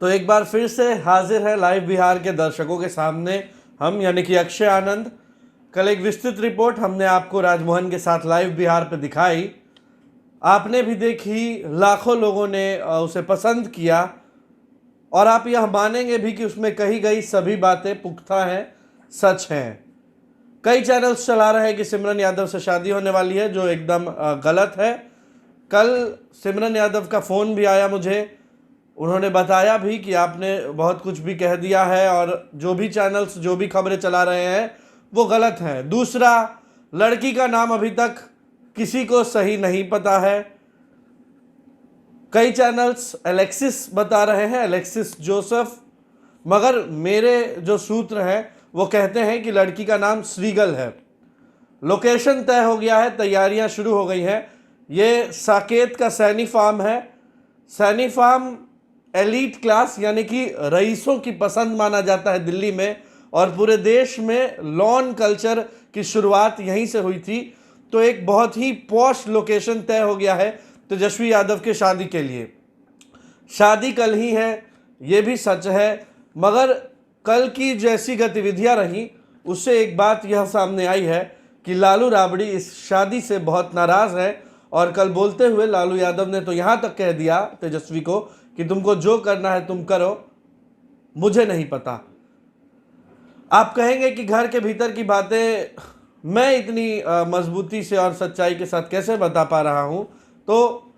तो एक बार फिर से हाजिर है लाइव बिहार के दर्शकों के सामने हम यानी कि अक्षय आनंद। कल एक विस्तृत रिपोर्ट हमने आपको राजमोहन के साथ लाइव बिहार पे दिखाई, आपने भी देखी, लाखों लोगों ने उसे पसंद किया और आप यह मानेंगे भी कि उसमें कही गई सभी बातें पुख्ता हैं, सच हैं। कई चैनल्स चला रहे हैं कि सिमरन यादव से शादी होने वाली है, जो एकदम गलत है। कल सिमरन यादव का फ़ोन भी आया मुझे, उन्होंने बताया भी कि आपने बहुत कुछ भी कह दिया है और जो भी चैनल्स जो भी खबरें चला रहे हैं वो गलत हैं। दूसरा, लड़की का नाम अभी तक किसी को सही नहीं पता है। कई चैनल्स एलेक्सिस बता रहे हैं, एलेक्सिस जोसेफ, मगर मेरे जो सूत्र हैं वो कहते हैं कि लड़की का नाम श्रीगल है। लोकेशन तय हो गया है, तैयारियां शुरू हो गई हैं। ये साकेत का सैनी फार्म है। सैनी फार्म एलीट क्लास यानी कि रईसों की पसंद माना जाता है दिल्ली में, और पूरे देश में लॉन कल्चर की शुरुआत यहीं से हुई थी। तो एक बहुत ही पॉश लोकेशन तय हो गया है तेजस्वी यादव के शादी के लिए। शादी कल ही है, ये भी सच है, मगर कल की जैसी गतिविधियां रही उससे एक बात यह सामने आई है कि लालू राबड़ी इस शादी से बहुत नाराज़ है। और कल बोलते हुए लालू यादव ने तो यहाँ तक कह दिया तेजस्वी को कि तुमको जो करना है तुम करो, मुझे नहीं पता। आप कहेंगे कि घर के भीतर की बातें मैं इतनी मजबूती से और सच्चाई के साथ कैसे बता पा रहा हूं? तो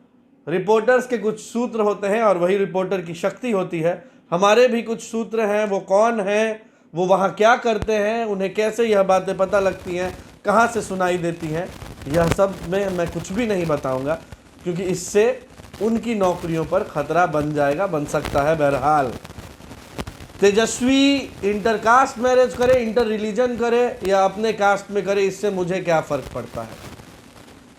रिपोर्टर्स के कुछ सूत्र होते हैं और वही रिपोर्टर की शक्ति होती है। हमारे भी कुछ सूत्र हैं, वो कौन हैं, वो वहाँ क्या करते हैं, उन्हें कैसे यह बातें पता लगती हैं, कहाँ से सुनाई देती हैं, यह सब में मैं कुछ भी नहीं बताऊंगा, क्योंकि इससे उनकी नौकरियों पर खतरा बन जाएगा, बन सकता है। बहरहाल तेजस्वी इंटरकास्ट मैरिज करे, इंटर रिलीजन करे या अपने कास्ट में करे, इससे मुझे क्या फ़र्क पड़ता है,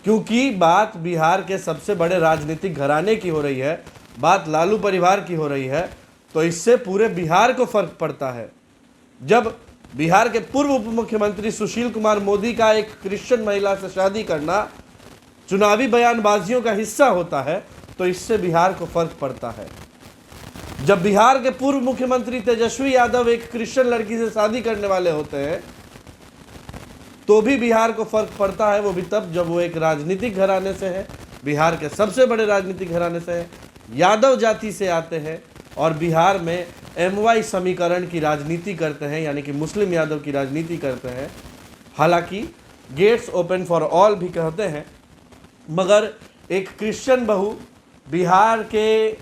क्योंकि बात बिहार के सबसे बड़े राजनीतिक घराने की हो रही है, बात लालू परिवार की हो रही है, तो इससे पूरे बिहार को फ़र्क पड़ता है। जब बिहार के पूर्व उप मुख्यमंत्री सुशील कुमार मोदी का एक क्रिश्चियन महिला से शादी करना चुनावी बयानबाजियों का हिस्सा होता है, तो इससे बिहार को फर्क पड़ता है। जब बिहार के पूर्व मुख्यमंत्री तेजस्वी यादव एक क्रिश्चियन लड़की से शादी करने वाले होते हैं, तो भी बिहार को फर्क पड़ता है। वो भी तब जब वो एक राजनीतिक घराने से है, बिहार के सबसे बड़े राजनीतिक घराने से है, यादव जाति से आते हैं और बिहार में MY समीकरण की राजनीति करते हैं, यानी कि मुस्लिम यादव की राजनीति करते हैं। हालांकि गेट्स ओपन फॉर ऑल भी कहते हैं, मगर एक क्रिश्चियन बहू बिहार के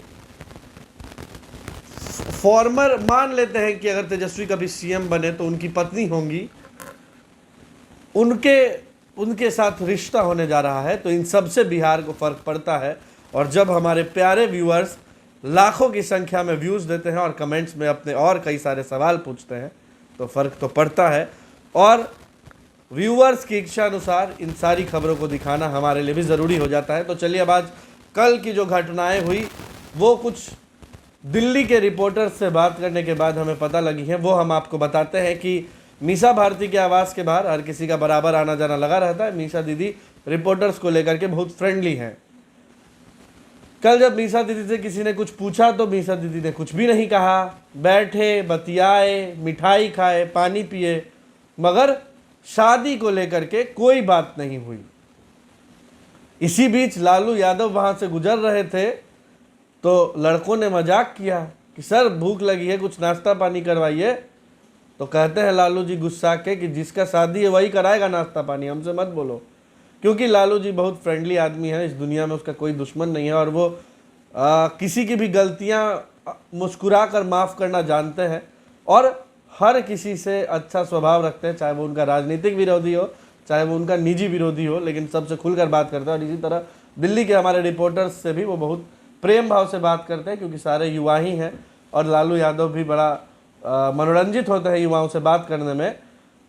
फॉर्मर मान लेते हैं कि अगर तेजस्वी कभी CM बने तो उनकी पत्नी होंगी, उनके साथ रिश्ता होने जा रहा है, तो इन सब से बिहार को फर्क पड़ता है। और जब हमारे प्यारे व्यूअर्स लाखों की संख्या में व्यूज़ देते हैं और कमेंट्स में अपने और कई सारे सवाल पूछते हैं, तो फ़र्क तो पड़ता है। और व्यूअर्स की इच्छा अनुसार इन सारी खबरों को दिखाना हमारे लिए भी ज़रूरी हो जाता है। तो चलिए, अब आज कल की जो घटनाएं हुई वो कुछ दिल्ली के रिपोर्टर्स से बात करने के बाद हमें पता लगी है, वो हम आपको बताते हैं कि मीसा भारती के आवास के बाहर हर किसी का बराबर आना जाना लगा रहता है। मीसा दीदी रिपोर्टर्स को लेकर के बहुत फ्रेंडली हैं। कल जब मीसा दीदी से किसी ने कुछ पूछा तो मीसा दीदी ने कुछ भी नहीं कहा, बैठे, बतियाए, मिठाई खाए, पानी पिए, मगर शादी को लेकर के कोई बात नहीं हुई। इसी बीच लालू यादव वहां से गुजर रहे थे तो लड़कों ने मजाक किया कि सर भूख लगी है, कुछ नाश्ता पानी करवाइए। तो कहते हैं लालू जी गुस्सा के कि जिसका शादी है वही कराएगा नाश्ता पानी, हमसे मत बोलो। क्योंकि लालू जी बहुत फ्रेंडली आदमी है, इस दुनिया में उसका कोई दुश्मन नहीं है और वो किसी की भी गलतियां मुस्कुरा कर माफ़ करना जानते हैं और हर किसी से अच्छा स्वभाव रखते हैं, चाहे वो उनका राजनीतिक विरोधी हो, चाहे वो उनका निजी विरोधी हो, लेकिन सबसे खुलकर बात करते हैं। और इसी तरह दिल्ली के हमारे रिपोर्टर्स से भी वो बहुत प्रेम भाव से बात करते हैं, क्योंकि सारे युवा ही हैं और लालू यादव भी बड़ा मनोरंजित होते हैं युवाओं से बात करने में।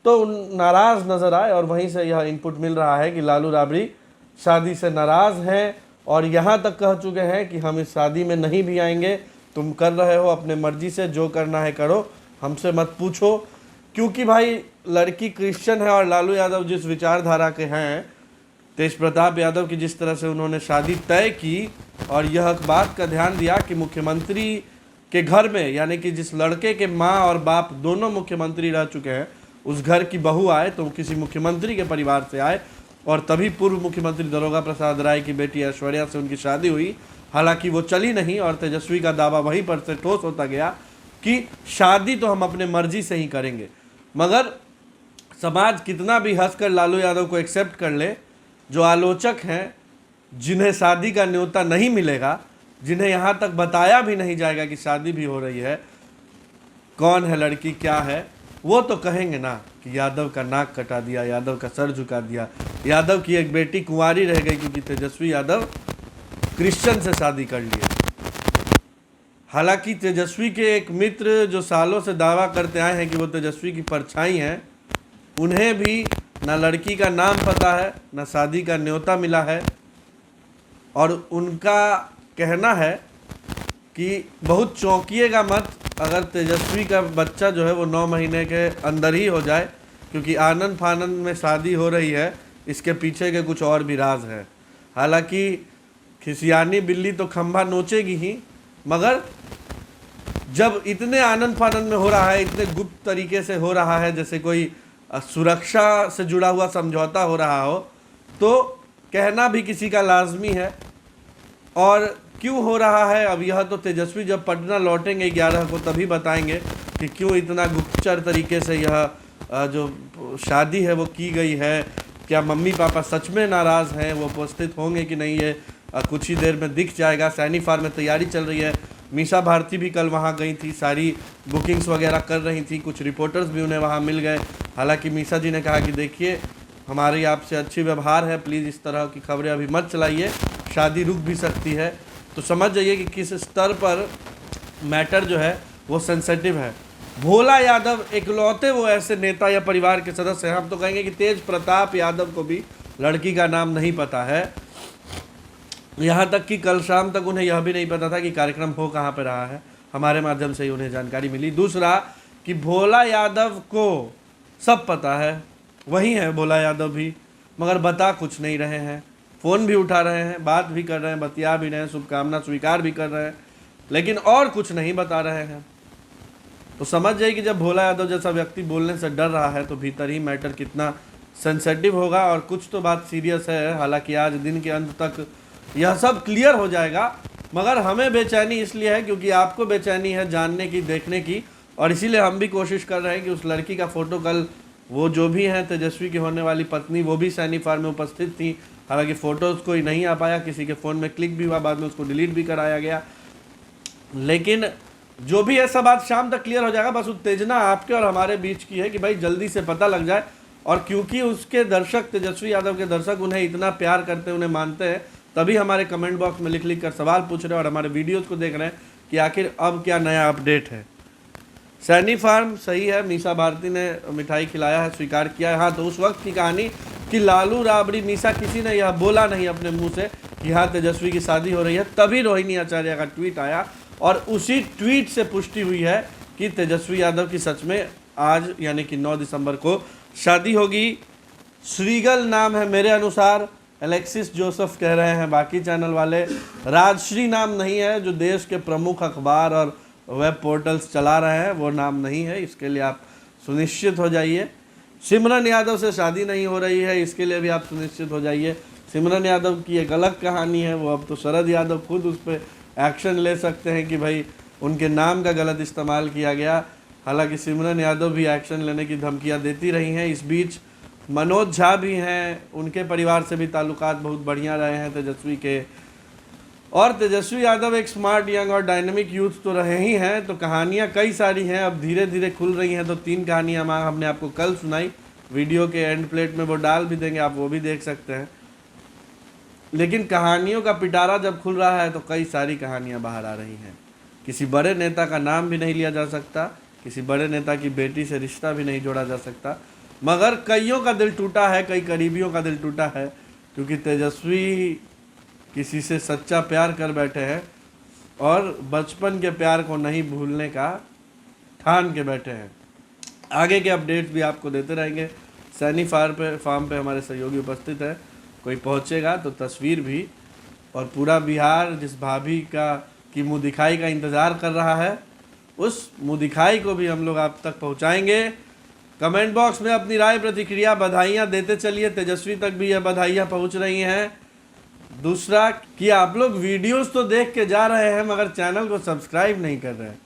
तो नाराज़ नज़र आए और वहीं से यह इनपुट मिल रहा है कि लालू राबड़ी शादी से नाराज़ हैं और यहाँ तक कह चुके हैं कि हम इस शादी में नहीं भी आएंगे, तुम कर रहे हो अपने मर्जी से, जो करना है करो, हमसे मत पूछो। क्योंकि भाई लड़की क्रिश्चियन है और लालू यादव जिस विचारधारा के हैं, तेज प्रताप यादव की जिस तरह से उन्होंने शादी तय की और यह बात का ध्यान दिया कि मुख्यमंत्री के घर में, यानी कि जिस लड़के के माँ और बाप दोनों मुख्यमंत्री रह चुके हैं, उस घर की बहू आए तो किसी मुख्यमंत्री के परिवार से आए, और तभी पूर्व मुख्यमंत्री दारोगा प्रसाद राय की बेटी ऐश्वर्या से उनकी शादी हुई। हालांकि वो चली नहीं और तेजस्वी का दावा वहीं पर से ठोस होता गया कि शादी तो हम अपने मर्जी से ही करेंगे। मगर समाज कितना भी हंसकर लालू यादव को एक्सेप्ट कर ले, जो आलोचक हैं, जिन्हें शादी का न्योता नहीं मिलेगा, जिन्हें यहाँ तक बताया भी नहीं जाएगा कि शादी भी हो रही है, कौन है लड़की क्या है, वो तो कहेंगे ना कि यादव का नाक कटा दिया, यादव का सर झुका दिया, यादव की एक बेटी कुंवारी रह गई क्योंकि तेजस्वी यादव क्रिश्चियन से शादी कर लिए। हालांकि तेजस्वी के एक मित्र जो सालों से दावा करते आए हैं कि वो तेजस्वी की परछाई हैं, उन्हें भी ना लड़की का नाम पता है, ना शादी का न्योता मिला है, और उनका कहना है कि बहुत चौंकिएगा मत अगर तेजस्वी का बच्चा जो है वो 9 महीने के अंदर ही हो जाए, क्योंकि आनंद फानंद में शादी हो रही है, इसके पीछे के कुछ और भी राज है। हालांकि खिसियानी बिल्ली तो खंभा नोचेगी ही, मगर जब इतने आनंद फानंद में हो रहा है, इतने गुप्त तरीके से हो रहा है, जैसे कोई सुरक्षा से जुड़ा हुआ समझौता हो रहा हो, तो कहना भी किसी का लाजमी है। और क्यों हो रहा है, अब यह तो तेजस्वी जब पटना लौटेंगे 11 को तभी बताएंगे कि क्यों इतना गुप्तचर तरीके से यह जो शादी है वो की गई है। क्या मम्मी पापा सच में नाराज़ हैं, वो उपस्थित होंगे कि नहीं, ये कुछ ही देर में दिख जाएगा। सैनी फार्म में तैयारी चल रही है। मीसा भारती भी कल वहाँ गई थी, सारी बुकिंग्स वगैरह कर रही थी, कुछ रिपोर्टर्स भी उन्हें वहाँ मिल गए। हालांकि मीसा जी ने कहा कि देखिए हमारी आपसे अच्छी व्यवहार है, प्लीज़ इस तरह की खबरें अभी मत चलाइए, शादी रुक भी सकती है। तो समझ जाइए कि किस स्तर पर मैटर जो है वो सेंसिटिव है। भोला यादव इकलौते वो ऐसे नेता या परिवार के सदस्य हैं, हम तो कहेंगे कि तेज प्रताप यादव को भी लड़की का नाम नहीं पता है। यहाँ तक कि कल शाम तक उन्हें यह भी नहीं पता था कि कार्यक्रम हो कहाँ पर रहा है, हमारे माध्यम से ही उन्हें जानकारी मिली। दूसरा कि भोला यादव को सब पता है, वही है भोला यादव भी, मगर बता कुछ नहीं रहे हैं। फ़ोन भी उठा रहे हैं, बात भी कर रहे हैं, बतिया भी रहे हैं, शुभकामना स्वीकार भी कर रहे हैं, लेकिन और कुछ नहीं बता रहे हैं। तो समझ जाइए कि जब भोला यादव जैसा व्यक्ति बोलने से डर रहा है तो भीतर ही मैटर कितना सेंसिटिव होगा, और कुछ तो बात सीरियस है। हालांकि आज दिन के अंत तक यह सब क्लियर हो जाएगा, मगर हमें बेचैनी इसलिए है क्योंकि आपको बेचैनी है जानने की, देखने की, और इसीलिए हम भी कोशिश कर रहे हैं कि उस लड़की का फ़ोटो कल वो जो भी हैं तेजस्वी की होने वाली पत्नी, वो भी सैनी फार्म में उपस्थित थी। हालांकि फ़ोटोज़ कोई नहीं आ पाया, किसी के फ़ोन में क्लिक भी हुआ, बाद में उसको डिलीट भी कराया गया। लेकिन जो भी है सब बात शाम तक क्लियर हो जाएगा। बस उत्तेजना आपके और हमारे बीच की है कि भाई जल्दी से पता लग जाए, और क्योंकि उसके दर्शक, तेजस्वी यादव के दर्शक उन्हें इतना प्यार करते हैं, उन्हें मानते हैं, तभी हमारे कमेंट बॉक्स में लिख लिख कर सवाल पूछ रहे हैं और हमारे वीडियोज़ को देख रहे हैं कि आखिर अब क्या नया अपडेट है। सैनी फार्म सही है, मीसा भारती ने मिठाई खिलाया है, स्वीकार किया है। हाँ, तो उस वक्त की कहानी कि लालू राबड़ी मीसा, किसी ने यह बोला नहीं अपने मुंह से कि हाँ तेजस्वी की शादी हो रही है, तभी रोहिणी आचार्य का ट्वीट आया, और उसी ट्वीट से पुष्टि हुई है कि तेजस्वी यादव की सच में आज यानी कि 9 दिसंबर को शादी होगी। श्रीगल नाम है मेरे अनुसार, एलेक्सिस जोसेफ कह रहे हैं बाकी चैनल वाले। राजश्री नाम नहीं है, जो देश के प्रमुख अखबार और वेब पोर्टल्स चला रहे हैं, वो नाम नहीं है, इसके लिए आप सुनिश्चित हो जाइए। सिमरन यादव से शादी नहीं हो रही है, इसके लिए भी आप सुनिश्चित हो जाइए। सिमरन यादव की एक अलग कहानी है, वो अब तो शरद यादव खुद उस पर एक्शन ले सकते हैं कि भाई उनके नाम का गलत इस्तेमाल किया गया। हालांकि सिमरन यादव भी एक्शन लेने की धमकियां देती रही हैं। इस बीच मनोज झा भी हैं, उनके परिवार से भी ताल्लुकात बहुत बढ़िया रहे हैं तेजस्वी के। और तेजस्वी यादव एक स्मार्ट, यंग और डायनेमिक यूथ तो रहे ही हैं, तो कहानियां कई सारी हैं, अब धीरे धीरे खुल रही हैं। तो 3 कहानियां हमने आपको कल सुनाई, वीडियो के एंड प्लेट में वो डाल भी देंगे, आप वो भी देख सकते हैं। लेकिन कहानियों का पिटारा जब खुल रहा है तो कई सारी कहानियां बाहर आ रही हैं। किसी बड़े नेता का नाम भी नहीं लिया जा सकता, किसी बड़े नेता की बेटी से रिश्ता भी नहीं जोड़ा जा सकता, मगर कईयों का दिल टूटा है, कई करीबियों का दिल टूटा है, क्योंकि तेजस्वी किसी से सच्चा प्यार कर बैठे हैं और बचपन के प्यार को नहीं भूलने का ठान के बैठे हैं। आगे के अपडेट्स भी आपको देते रहेंगे। सैनी फार्म पे हमारे सहयोगी उपस्थित है, कोई पहुंचेगा तो तस्वीर भी, और पूरा बिहार जिस भाभी का कि मुँह दिखाई का इंतज़ार कर रहा है, उस मुँह दिखाई को भी हम लोग आप तक पहुँचाएँगे। कमेंट बॉक्स में अपनी राय प्रतिक्रिया बधाइयाँ देते चलिए, तेजस्वी तक भी यह बधाइयाँ पहुँच रही हैं। दूसरा कि आप लोग वीडियोस तो देख के जा रहे हैं मगर चैनल को सब्सक्राइब नहीं कर रहे हैं।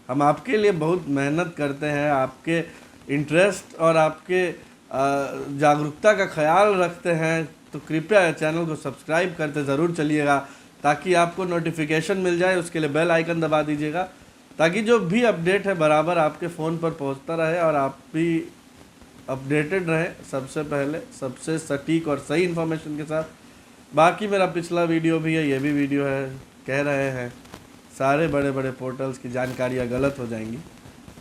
हम आपके लिए बहुत मेहनत करते हैं, आपके इंटरेस्ट और आपके जागरूकता का ख्याल रखते हैं, तो कृपया चैनल को सब्सक्राइब करते ज़रूर चलिएगा ताकि आपको नोटिफिकेशन मिल जाए। उसके लिए बेल आइकन दबा दीजिएगा ताकि जो भी अपडेट है बराबर आपके फ़ोन पर पहुंचता रहे और आप भी अपडेटेड रहें सबसे पहले, सबसे सटीक और सही इन्फॉर्मेशन के साथ। बाकी मेरा पिछला वीडियो भी है, ये भी वीडियो है, कह रहे हैं सारे बड़े बड़े पोर्टल्स की जानकारियाँ गलत हो जाएंगी,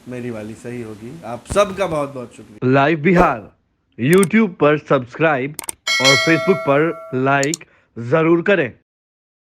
मेरी वाली सही होगी। आप सबका बहुत बहुत शुक्रिया। लाइव बिहार यूट्यूब पर सब्सक्राइब और फेसबुक पर लाइक जरूर करें।